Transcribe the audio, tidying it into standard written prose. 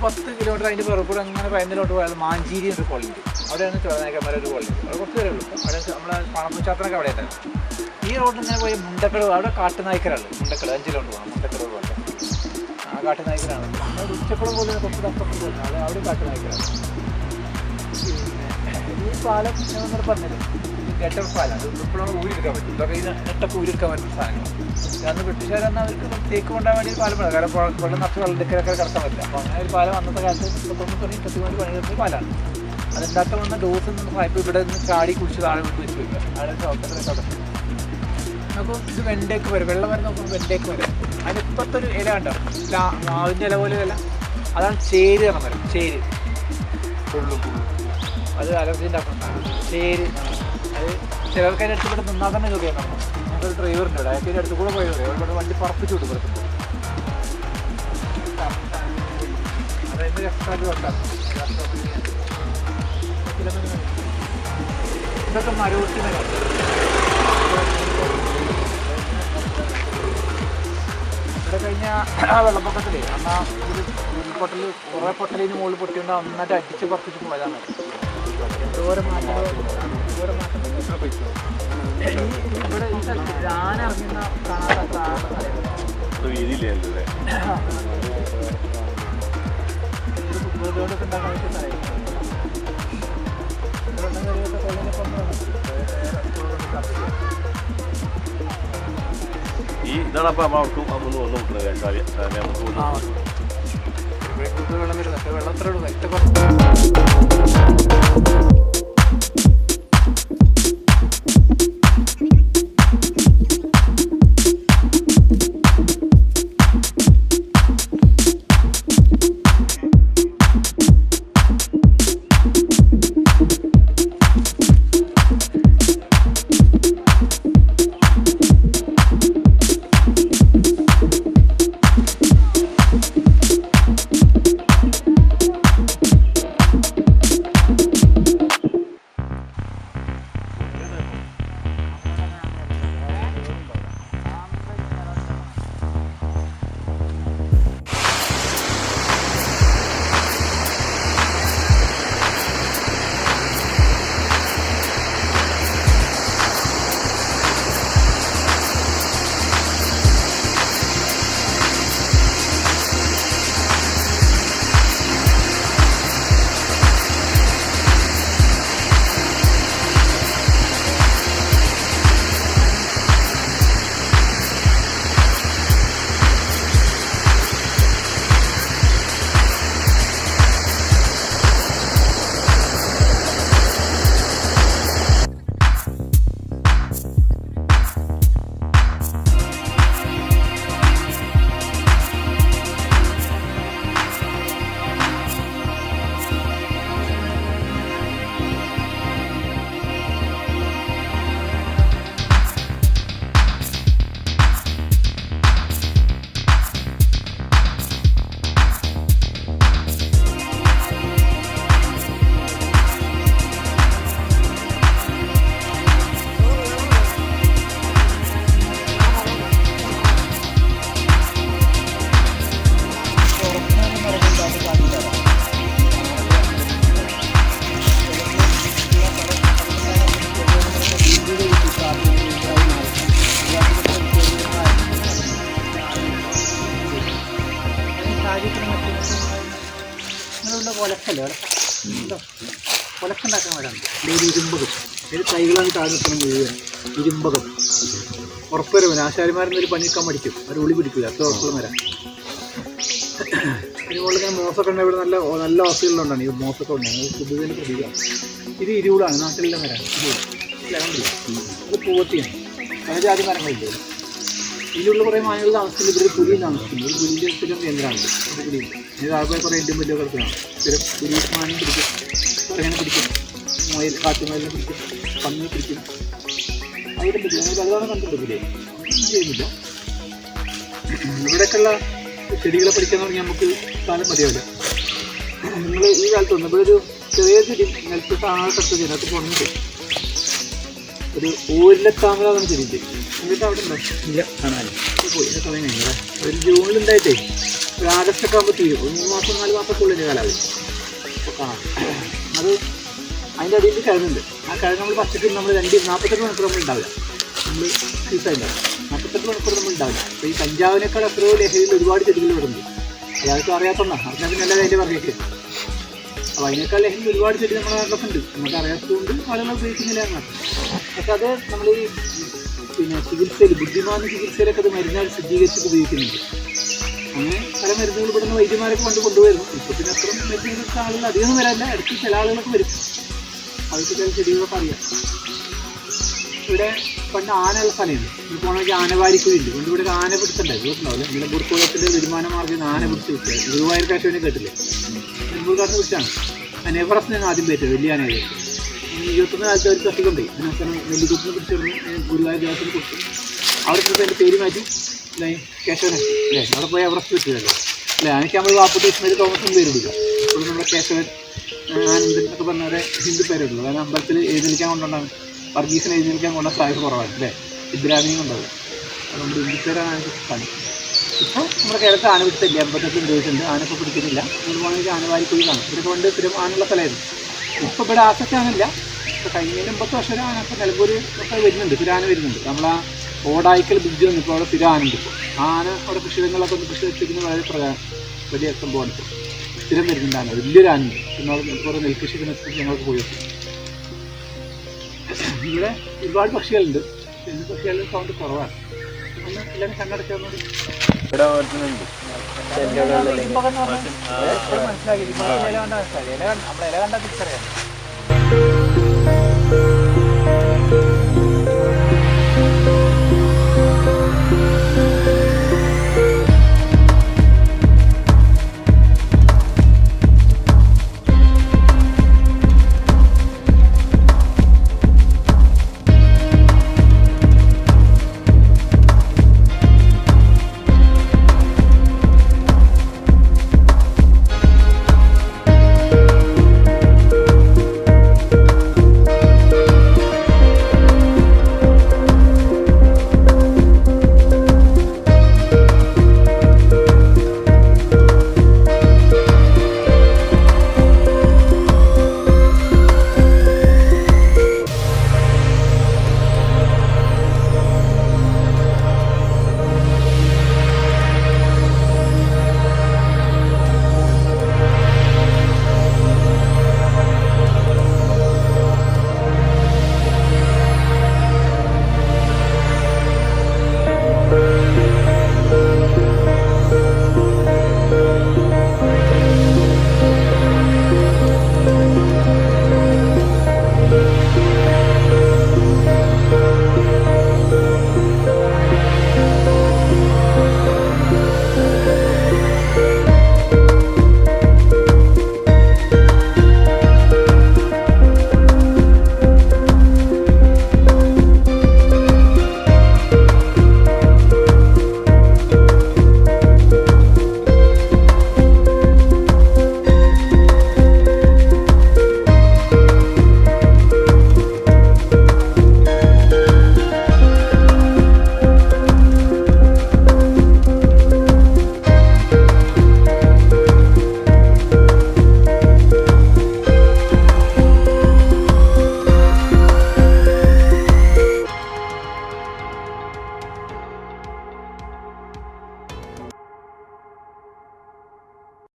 10 kilometre അതിൻ്റെ പുറപ്പെടെ അങ്ങനെ പതിനൊന്നിലോട്ട് പോയാൽ മാഞ്ചേരി ഒരു പള്ളിയുണ്ട്. അവിടെയാണ് ചോദനാക്കന്മാരെ ഒരു പള്ളി. അവിടെ കുറച്ച് പേരേ ഉള്ളൂ. അവിടെ നമ്മളെ പണപ്പുച്ചാത്തനൊക്കെ അവിടെ ഉണ്ടായിരുന്നു. ഈ റോഡിൽ ഇങ്ങനെ പോയി മുണ്ടക്കടവ്, അവിടെ കാട്ടുനായ്ക്കരാണ്. മുണ്ടക്കടവ് 5 കിലോമീറ്റർ പോകണം. മുണ്ടക്കടവ് പോലെ ആ കാട്ടുനായ്ക്കരാണ്. അവിടെ ഉച്ചക്കുളം പോലെ കുറച്ച് അപ്പുറത്ത് പോകുന്നത് അവിടെ കാട്ടുനായ്ക്കരാണ്. പിന്നെ ഈ പാലം ഞാൻ പറഞ്ഞത് ഗട്ടർ പാലം. അത് ഇപ്പോഴാണ് ഊരിയെടുക്കാൻ പറ്റും. ഇതൊക്കെ ഈ നെട്ടൊക്കെ ഊരിയെടുക്കാൻ പറ്റുന്ന സാധനങ്ങൾ. അന്ന് ബ്രിട്ടീഷുകാരെന്ന് അവർക്ക് തേക്ക് കൊണ്ടാൻ വേണ്ടി പാലം വേണം. കാരണം വെള്ളം നിറച്ച് വെള്ളത്തിലൊക്കെ കടക്കാൻ പറ്റില്ല. അപ്പോൾ അങ്ങനെ ഒരു പാലം അന്നത്തെ കാലത്ത് 30 പണി തീർന്ന പാലാണ്. അതുണ്ടാക്കാൻ വന്ന ഡോസ് നിന്ന് പൈപ്പ് ഇവിടെ നിന്ന് ചാടി കുടിച്ച് താഴെ കൊണ്ട് വെച്ച് വയ്ക്കുക. അവിടെ ചോട്ടത്തിലൊക്കെ കടക്കും. അപ്പോൾ ഇത് വെണ്ടേക്ക് വരും. വെള്ളം വരെ നോക്കുമ്പോൾ വെണ്ടേക്ക് വരും. അതിന് ഇപ്പോഴത്തെ ഇല ഉണ്ടോ, മാവിൻ്റെ ഇല പോലെ ഇല, അതാണ് ചേര് എന്ന മരം. ചേര് അത് അലർജീൻ്റെ അപ്പുറത്താണ് ചേര്. അത് ചിലർക്ക് അതിൻ്റെ അടുത്ത് കൂടെ നിന്നാൽ തന്നെ കയറിയാണ്. ഞങ്ങളൊരു ഡ്രൈവറിൻ്റെ ഇവിടെ അയാൾക്ക് അടുത്ത് കൂടെ പോയി ഇവിടെ വണ്ടി പറപ്പിച്ചു വിട്ടു പുറത്തുമ്പോൾ. അതായത് എക്സ്ട്രാ വെക്കാം. ഇതൊക്കെ മരവൂട്ടിനെ ഇവിടെ കഴിഞ്ഞ ആ വെള്ളപ്പൊക്കത്തിലേ അന്നാ ഇത് ഉരുൾപൊട്ടൽ കുറേ പൊട്ടലിന് മുകളിൽ പൊട്ടിയുണ്ട്. നന്നായിട്ട് അടിച്ച് പറപ്പിച്ച് പോയതാണ്. എന്തോരം മാറ്റം ഇവിടെ ഈ സ്ഥലത്ത് ആന ഇറങ്ങുന്ന കാണാത്ത ഫുട്ബോളോടൊക്കെ ഉണ്ടാക്കാൻ പറ്റുന്നതായി. ഇതാണ് അപ്പം അവർക്കും അമ്മ വന്നു വിട്ടുന്നത്. വെള്ളം വരുന്നത് വെള്ളത്തിലോട് ഏറ്റവും ഒലക്കല്ലേ ഒലക്കുണ്ടാക്കാൻ വരാം. ഡെയിലി ഇരുമ്പകം ഏത് തൈകളാണ് താഴ്ന്നിക്കണം മുഴുവൻ ഇരുമ്പകം ഉറപ്പുവരും. ആശാരിമാരെന്നൊരു പണിയെടുക്കാൻ പഠിക്കും. അവർ ഉള്ളി പിടിക്കില്ല. അത്ര ഉറപ്പുള്ള മരം. അതുപോലെ തന്നെ മോസൊക്കെ ഉണ്ട്. ഇവിടെ നല്ല നല്ല ഓക്സിജനിലുണ്ടാണ് ഈ മോസൊക്കെ ഉണ്ടാകും. ശുദ്ധത്തിന് പ്രതീകമാണ്. ഇത് ഇരുളാണ്. നാട്ടിലുള്ള മരമാണ്. അത് പൂവത്തിയാണ്. അതായത് ആദ്യ മരങ്ങളില്ലേ. ഇതിലുള്ള കുറേ മാനുകൾ താമസിക്കുന്നത്. ഇവിടെ പുലിയും താമസിക്കുന്നത്. ഒരു പുലിൻ്റെ സ്ഥിരം കേന്ദ്രമാണ്. ഒരു പുലിയുണ്ട്. ഇത് ആൾക്കാർ കുറേ ഇന്ത്യൻ വലിയ കളിക്കുന്നതാണ്. സ്ഥിരം പുലി മാനിയും പിടിക്കും, കുരങ്ങനെ പിടിക്കും, മയിൽ കാറ്റുമയിലിനെ പിടിക്കും, പന്നി പിടിക്കും. അവിടെ പിടിക്കും. നമ്മൾ പലതാണ് കണ്ടിട്ടില്ലേ? ചെയ്യുന്നില്ല. ഇവിടെയൊക്കെയുള്ള ചെടികളെ പഠിക്കാൻ തുടങ്ങി നമുക്ക് കാലം മതിയാവില്ല. നിങ്ങൾ ഈ കാലത്ത് വന്നു ഇവിടെ ഒരു ചെറിയ ചെടി നിലത്ത് താഴെ കട്ട് അതിനകത്ത് കൊണ്ടിട്ട് ഒരു ഊരിലെത്താമല എന്ന ചെടിയുണ്ട്. എന്നിട്ട് അവിടെ ഉണ്ടോ? ഇല്ല, കാണാൻ പോയി. സമയം കഴിഞ്ഞാൽ ഒരു ജൂണിലുണ്ടായിട്ടേ ഒരു ആഗസ്റ്റൊക്കെ ആകുമ്പോൾ തീരും. 3 മാസം 4 മാസമൊക്കെ കാലാവധി അപ്പോൾ കാണാം. അത് അതിൻ്റെ അടിയിൽ കിഴങ്ങുണ്ട്. ആ കിഴങ്ങ് നമ്മൾ പച്ചക്ക് നമ്മൾ 48 മണിക്കൂർ നമ്മൾ ഉണ്ടാവില്ല. നമ്മൾ സീസായിട്ടുണ്ടാവും 48 മണിക്കൂർ നമ്മൾ ഉണ്ടാവില്ല. അപ്പോൾ ഈ കഞ്ചാവിനേക്കാൾ എത്രയോ ലഹരിയിൽ ഒരുപാട് ചെടികൾ വരുന്നുണ്ട്. അതായത് അറിയാത്തതാണ്. അറിഞ്ഞാൽ പിന്നെ എല്ലാ അതിൻ്റെ പറഞ്ഞേക്ക്. അപ്പോൾ അതിനേക്കാൾ ലഹരി ഒരുപാട് ചെടി നമ്മുടെ നാട്ടിലൊക്കെ ഉണ്ട്. നമുക്ക് അറിയാത്തതുകൊണ്ട് ആളുകൾ ഉപയോഗിക്കുന്നില്ല എന്നാണ്. പക്ഷെ അത് നമ്മൾ ഈ പിന്നെ ചികിത്സയിൽ ബുദ്ധിമാന ചികിത്സയിലൊക്കെ അത് മരുന്നുകൾ ശുദ്ധീകരിച്ച് ഉപയോഗിക്കുന്നുണ്ട്. അങ്ങനെ പല മരുന്നുകൾ ഇവിടുന്ന് വൈദ്യന്മാരൊക്കെ കൊണ്ടുവരുന്നു. ഇപ്പോൾ പിന്നെ അത്ര മരുന്നുകളൊക്കെ ആളുകൾ അധികം വരാനില്ല. ഇടയ്ക്ക് ചില ആളുകളൊക്കെ വരും. അവർക്ക് ചില ചെടികളൊക്കെ അറിയാം. ഇവിടെ പണ്ട് ആനയുള്ള സ്ഥലമുണ്ട്. ഈ പോകണമെങ്കിൽ ആനവാരിക്കുണ്ട്. കൊണ്ട് ഇവിടെ ഒരു ആന പിടുത്തുണ്ടായിരുന്നു. കേട്ടിട്ടുണ്ടാവില്ല. നിലമ്പൂർ കുളത്തിൻ്റെ വരുമാന മാർഗ്ഗം ആന പിടിച്ച് വിട്ടത്. ഗുരുവായൂർ കാശുവിനെ കേട്ടില്ലേ? നിലമ്പൂർ കാശ് പിടിച്ചാണ്. നെവറസ്റ്റിനാണ് ആദ്യം പറ്റത്. വലിയ ആനയെ 21 കാലത്ത് അവർ കത്തിക്കൊണ്ടേ അതിനൊക്കെ നെല്ലിക്കുത്തിന് പിടിച്ചിരുന്നു. ഗുരുവായൂർ ദേവത്തിന് കൊടുത്തു. അവിടെ ചെന്ന് എൻ്റെ പേര് മാറ്റി കേശവനെ അല്ലേ? അവിടെ പോയി എവറസ്റ്റ് പറ്റിയതല്ലേ അല്ലേ? എനിക്ക് നമ്മൾ വാപ്പുട്ടി ഇസ്മയിൽ തോമസും പേര് കൊടുക്കുക. ഇപ്പോൾ നമ്മുടെ കേശവൻ ആനന്ദൻ എന്നൊക്കെ പറഞ്ഞവരെ ഹിന്ദു പേരുള്ളൂ. കാരണം അമ്പലത്തിൽ എഴുന്നേൽക്കാൻ കൊണ്ടുണ്ടാകും. വർഗീസിനെ എഴുന്നേൽക്കാൻ കൊണ്ട സാധ്യത കുറവാണ് അല്ലേ? ഇബ്രാഹിമിയും കൊണ്ടുപോകും. അതുകൊണ്ട് ഹിന്ദുക്കാരാണ് ആനക്ക് ഇഷ്ടമാണ്. ഇപ്പോൾ നമ്മുടെ കേരളത്തിൽ ആന പിടിച്ചില്ല. 58 ചോദിച്ചിട്ടുണ്ട്. ആനപ്പോൾ പിടിക്കുന്നില്ല. നമ്മൾ പോകണമെങ്കിൽ ആനവാരിക്കുഴി കാണും. ഇവരൊക്കെ കൊണ്ട് സ്ഥിരം ആനുള്ള സ്ഥലമായിരുന്നു. ഇപ്പോൾ ഇവിടെ ആസക്തിയാണില്ല. ഇപ്പോൾ കഴിഞ്ഞ 50 വർഷം ഒരു ആനപ്പോൾ നിലമ്പൂർ ഒക്കെ വരുന്നുണ്ട്. സ്ഥിരാന വരുന്നുണ്ട്. നമ്മളാ ഓടായിക്കൽ ബ്രിഡ്ജ് വന്നിപ്പോൾ അവിടെ സ്ഥിരാനുണ്ട്. ഇപ്പോൾ ആ ആന അവിടെ കൃഷിയിടങ്ങളൊക്കെ ഒന്ന് കൃഷി വെച്ചിരിക്കുന്നത് വളരെ വലിയ സംഭവമാണ്. ഇപ്പോൾ സ്ഥിരം വരുന്നുണ്ട് ആന. വലിയൊരു ആനുണ്ട്. പിന്നെ കുറേ നെൽകൃഷിക്ക് നശിപ്പിച്ച് ഞങ്ങൾക്ക് പോയി. ഇവിടെ ഒരുപാട് പക്ഷികളുണ്ട്. പിന്നെ പക്ഷികളുടെ സൗണ്ട് കുറവാണ്. ഒന്ന് എല്ലാവരും കണ്ണടച്ചാൽ ഇവിടെ വരുന്നുണ്ട്. മനസ്സിലാക്കി. ഇല കണ്ടാൽ തിരിച്ചറിയാം.